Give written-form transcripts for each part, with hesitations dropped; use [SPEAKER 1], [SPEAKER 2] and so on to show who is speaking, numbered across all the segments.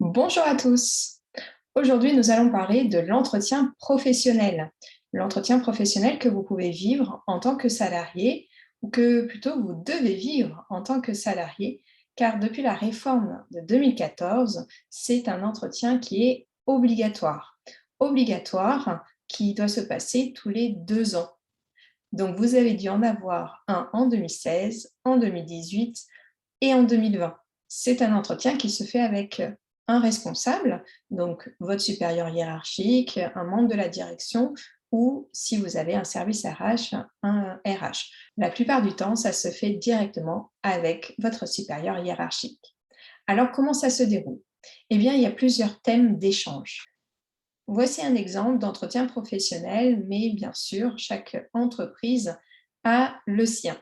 [SPEAKER 1] Bonjour à tous. Aujourd'hui, nous allons parler de l'entretien professionnel. L'entretien professionnel que vous pouvez vivre en tant que salarié ou que plutôt vous devez vivre en tant que salarié, car depuis la réforme de 2014, c'est un entretien qui est obligatoire. Obligatoire qui doit se passer tous les 2 ans. Donc, vous avez dû en avoir un en 2016, en 2018 et en 2020. C'est un entretien qui se fait avec un responsable, donc votre supérieur hiérarchique, un membre de la direction ou si vous avez un service RH, un RH. La plupart du temps, ça se fait directement avec votre supérieur hiérarchique. Alors, comment ça se déroule? Eh bien, il y a plusieurs thèmes d'échange. Voici un exemple d'entretien professionnel, mais bien sûr, chaque entreprise a le sien.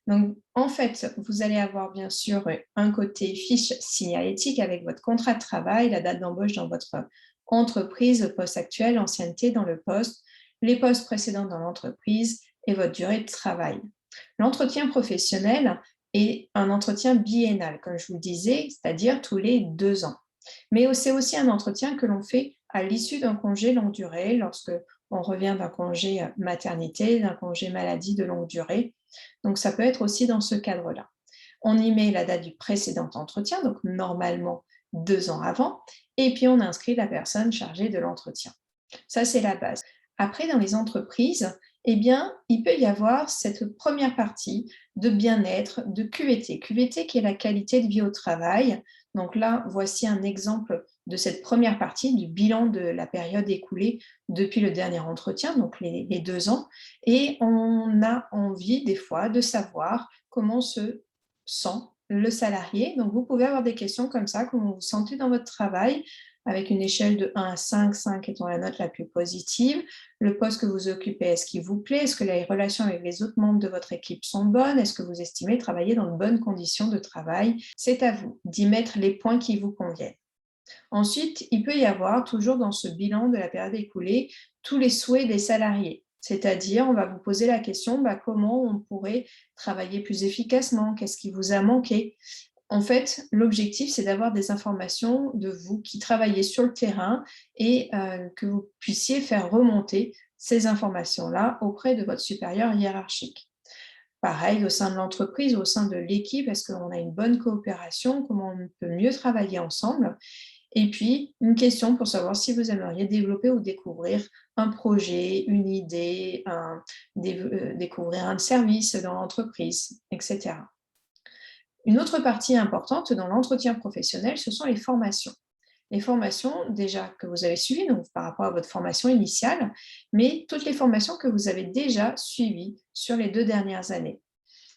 [SPEAKER 1] Donc, en fait, vous allez avoir bien sûr un côté fiche signalétique avec votre contrat de travail, la date d'embauche dans votre entreprise, le poste actuel, l'ancienneté dans le poste, les postes précédents dans l'entreprise et votre durée de travail. L'entretien professionnel est un entretien biennal, comme je vous le disais, c'est-à-dire tous les 2 ans. Mais c'est aussi un entretien que l'on fait à l'issue d'un congé longue durée, lorsque on revient d'un congé maternité, d'un congé maladie de longue durée. Donc, ça peut être aussi dans ce cadre-là. On y met la date du précédent entretien, donc normalement 2 ans avant, et puis on inscrit la personne chargée de l'entretien. Ça, c'est la base. Après, dans les entreprises, eh bien, il peut y avoir cette première partie de bien-être, de QVT. QVT qui est la qualité de vie au travail. Donc là, voici un exemple de cette première partie du bilan de la période écoulée depuis le dernier entretien, donc les 2 ans. Et on a envie des fois de savoir comment se sent le salarié. Donc vous pouvez avoir des questions comme ça, comment vous vous sentez dans votre travail, avec une échelle de 1 à 5, 5 étant la note la plus positive. Le poste que vous occupez, est-ce qu'il vous plaît? Est-ce que les relations avec les autres membres de votre équipe sont bonnes? Est-ce que vous estimez travailler dans de bonnes conditions de travail? C'est à vous d'y mettre les points qui vous conviennent. Ensuite, il peut y avoir toujours dans ce bilan de la période écoulée tous les souhaits des salariés. C'est-à-dire, on va vous poser la question, comment on pourrait travailler plus efficacement? Qu'est-ce qui vous a manqué? En fait, l'objectif, c'est d'avoir des informations de vous qui travaillez sur le terrain et que vous puissiez faire remonter ces informations-là auprès de votre supérieur hiérarchique. Pareil, au sein de l'entreprise, au sein de l'équipe, est-ce qu'on a une bonne coopération? Comment on peut mieux travailler ensemble? Et puis, une question pour savoir si vous aimeriez développer ou découvrir un projet, une idée, découvrir un service dans l'entreprise, etc. Une autre partie importante dans l'entretien professionnel, ce sont les formations. Les formations déjà que vous avez suivies, donc par rapport à votre formation initiale, mais toutes les formations que vous avez déjà suivies sur les 2 dernières années.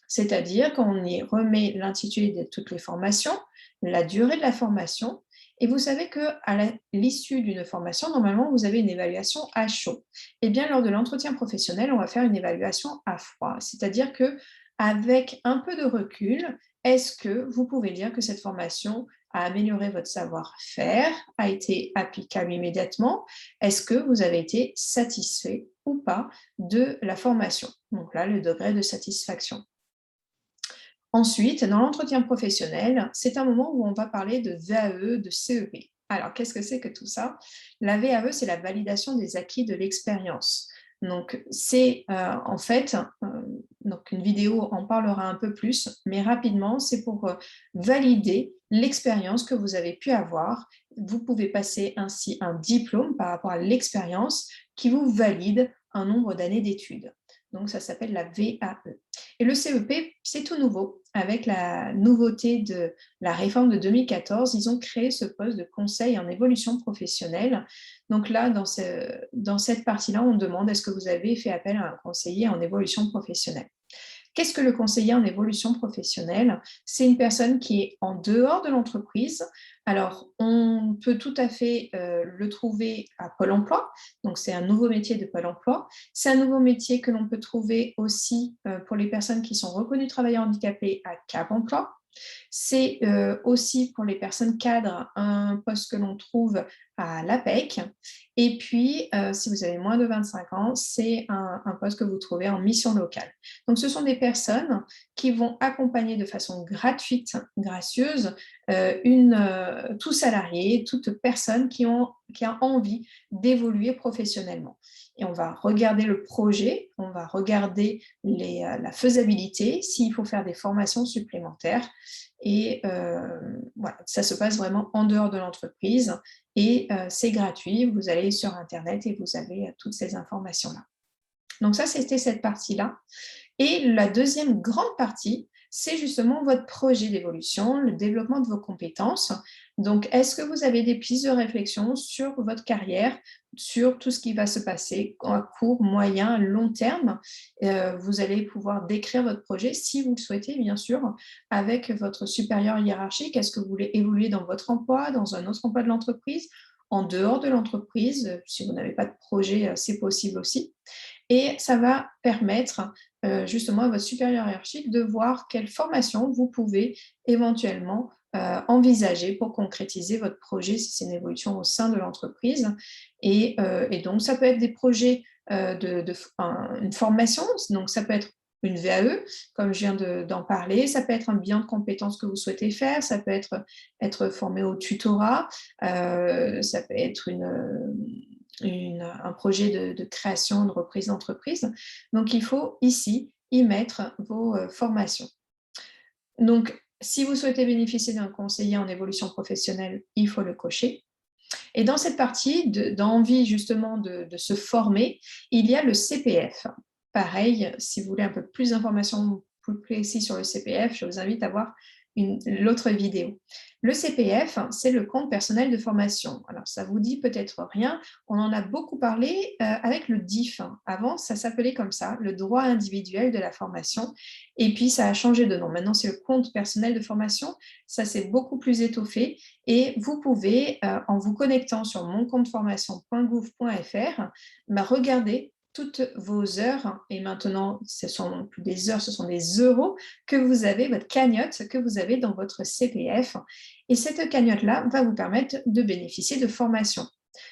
[SPEAKER 1] C'est-à-dire qu'on y remet l'intitulé de toutes les formations, la durée de la formation, et vous savez qu'à l'issue d'une formation, normalement, vous avez une évaluation à chaud. Eh bien, lors de l'entretien professionnel, on va faire une évaluation à froid. C'est-à-dire qu'avec un peu de recul, est-ce que vous pouvez dire que cette formation a amélioré votre savoir-faire, a été applicable immédiatement? Est-ce que vous avez été satisfait ou pas de la formation? Donc là, le degré de satisfaction. Ensuite, dans l'entretien professionnel, c'est un moment où on va parler de VAE, de CEP. Alors, qu'est-ce que c'est que tout ça? La VAE, c'est la validation des acquis de l'expérience. Donc, c'est en fait, donc une vidéo en parlera un peu plus, mais rapidement, c'est pour valider l'expérience que vous avez pu avoir. Vous pouvez passer ainsi un diplôme par rapport à l'expérience qui vous valide un nombre d'années d'études. Donc, ça s'appelle la VAE. Et le CEP, c'est tout nouveau. Avec la nouveauté de la réforme de 2014, ils ont créé ce poste de conseil en évolution professionnelle. Donc là, dans cette partie-là, on demande est-ce que vous avez fait appel à un conseiller en évolution professionnelle? Qu'est-ce que le conseiller en évolution professionnelle? C'est une personne qui est en dehors de l'entreprise. Alors, on peut tout à fait le trouver à Pôle emploi. Donc, c'est un nouveau métier de Pôle emploi. C'est un nouveau métier que l'on peut trouver aussi pour les personnes qui sont reconnues travailleurs handicapés à Cap emploi. C'est aussi pour les personnes cadres un poste que l'on trouve à l'APEC. Et puis, si vous avez moins de 25 ans, c'est un poste que vous trouvez en mission locale. Donc, ce sont des personnes qui vont accompagner de façon gratuite, gracieuse, tout salarié, toute personne qui a envie d'évoluer professionnellement. Et on va regarder le projet, on va regarder la faisabilité, s'il faut faire des formations supplémentaires. Et voilà, ça se passe vraiment en dehors de l'entreprise et c'est gratuit. Vous allez sur Internet et vous avez toutes ces informations-là. Donc ça, c'était cette partie-là. Et la deuxième grande partie, c'est justement votre projet d'évolution, le développement de vos compétences. Donc, est-ce que vous avez des pistes de réflexion sur votre carrière, sur tout ce qui va se passer à court, moyen, long terme? Vous allez pouvoir décrire votre projet, si vous le souhaitez, bien sûr, avec votre supérieur hiérarchique. Est-ce que vous voulez évoluer dans votre emploi, dans un autre emploi de l'entreprise, en dehors de l'entreprise? Si vous n'avez pas de projet, c'est possible aussi. Et ça va permettre justement à votre supérieur hiérarchique de voir quelle formation vous pouvez éventuellement envisager pour concrétiser votre projet si c'est une évolution au sein de l'entreprise. Et donc, ça peut être des projets une formation, donc ça peut être une VAE, comme je viens d'en parler, ça peut être un bilan de compétences que vous souhaitez faire, ça peut être formé au tutorat, ça peut être un projet de création, de reprise d'entreprise. Donc, il faut ici y mettre vos formations. Donc, si vous souhaitez bénéficier d'un conseiller en évolution professionnelle, il faut le cocher. Et dans cette partie d'envie justement de se former, il y a le CPF. Pareil, si vous voulez un peu plus d'informations plus précises sur le CPF, je vous invite à voir l'autre vidéo. Le CPF, c'est le compte personnel de formation. Alors, ça vous dit peut-être rien. On en a beaucoup parlé avec le DIF. Avant, ça s'appelait comme ça, le droit individuel de la formation. Et puis, ça a changé de nom. Maintenant, c'est le compte personnel de formation. Ça, c'est beaucoup plus étoffé. Et vous pouvez, en vous connectant sur moncompteformation.gouv.fr, regarder toutes vos heures, et maintenant ce sont plus des heures, ce sont des euros que vous avez, votre cagnotte que vous avez dans votre CPF. Et cette cagnotte-là va vous permettre de bénéficier de formations.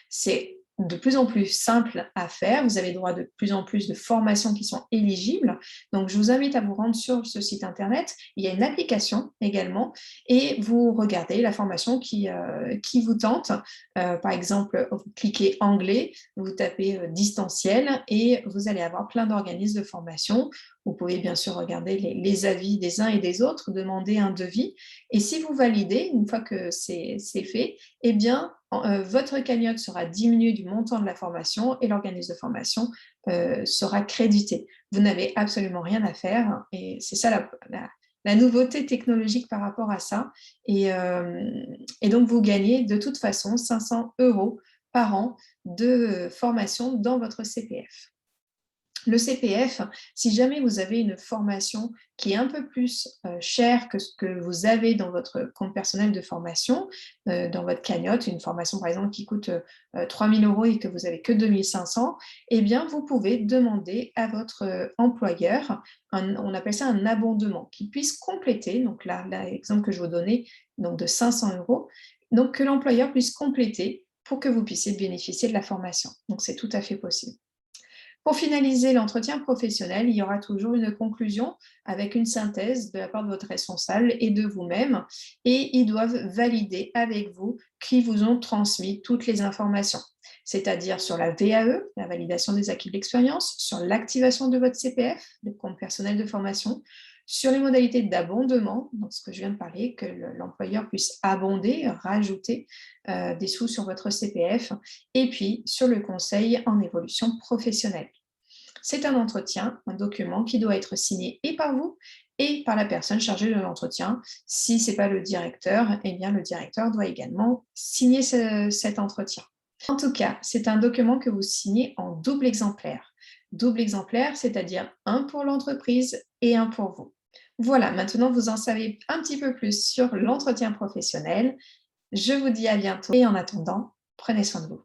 [SPEAKER 1] C'est de plus en plus simple à faire. Vous avez droit de plus en plus de formations qui sont éligibles. Donc, je vous invite à vous rendre sur ce site internet. Il y a une application également et vous regardez la formation qui vous tente. Par exemple, vous cliquez anglais, vous tapez distanciel et vous allez avoir plein d'organismes de formation. Vous pouvez bien sûr regarder les avis des uns et des autres, demander un devis. Et si vous validez, une fois que c'est fait, eh bien, votre cagnotte sera diminuée du montant de la formation et l'organisme de formation sera crédité. Vous n'avez absolument rien à faire et c'est ça la nouveauté technologique par rapport à ça. Et donc, vous gagnez de toute façon 500 € par an de formation dans votre CPF. Le CPF, si jamais vous avez une formation qui est un peu plus chère que ce que vous avez dans votre compte personnel de formation, dans votre cagnotte, une formation par exemple qui coûte 3 000 € et que vous n'avez que 2 500, eh bien vous pouvez demander à votre employeur, on appelle ça un abondement, qui puisse compléter, donc là l'exemple que je vous donnais, donc de 500 €, donc que l'employeur puisse compléter pour que vous puissiez bénéficier de la formation. Donc c'est tout à fait possible. Pour finaliser l'entretien professionnel, il y aura toujours une conclusion avec une synthèse de la part de votre responsable et de vous-même. Et ils doivent valider avec vous qu'ils vous ont transmis toutes les informations, c'est-à-dire sur la VAE, la validation des acquis de l'expérience, sur l'activation de votre CPF, le compte personnel de formation, sur les modalités d'abondement, donc ce que je viens de parler, que l'employeur puisse abonder, rajouter des sous sur votre CPF, et puis sur le conseil en évolution professionnelle. C'est un entretien, un document qui doit être signé et par vous et par la personne chargée de l'entretien. Si ce n'est pas le directeur, eh bien le directeur doit également signer cet entretien. En tout cas, c'est un document que vous signez en double exemplaire. Double exemplaire, c'est-à-dire un pour l'entreprise et un pour vous. Voilà, maintenant vous en savez un petit peu plus sur l'entretien professionnel. Je vous dis à bientôt et en attendant, prenez soin de vous.